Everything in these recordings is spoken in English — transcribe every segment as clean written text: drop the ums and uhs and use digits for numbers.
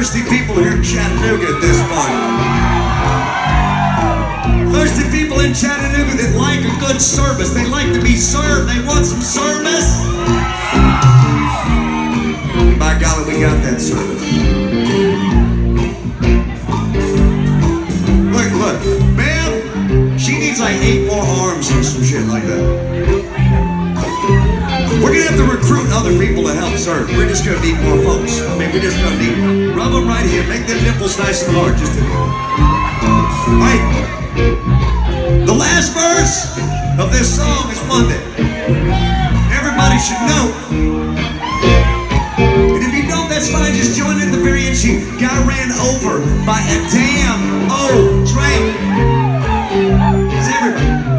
thirsty people here in Chattanooga at this point. Thirsty people in Chattanooga that like a good service. They like to be served. They want some service. By golly, we got that service. Look, ma'am, she needs like 8 more arms and some shit like that. We're gonna have to recruit other people to help serve. We're just gonna need more folks. I mean, we're just gonna need, rub them right here, make them nipples nice and hard, just to, all right. The last verse of this song is one that everybody should know. And if you don't, that's fine, just join in at the very end. She got ran over by a damn old train. It's everybody.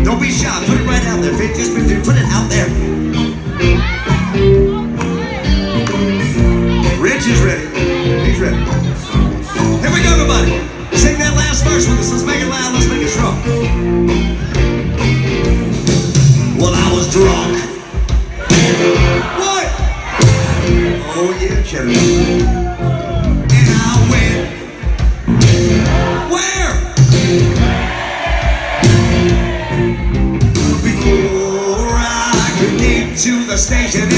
Don't be shy, put it right out there. Just put it out there. Rich is ready. He's ready. Here we go, everybody. Sing that last verse with us. Let's make it loud. Let's make it strong. Well, I was drunk. What? Oh, yeah, Chattanooga. And I went. Where? Before I could get to the station.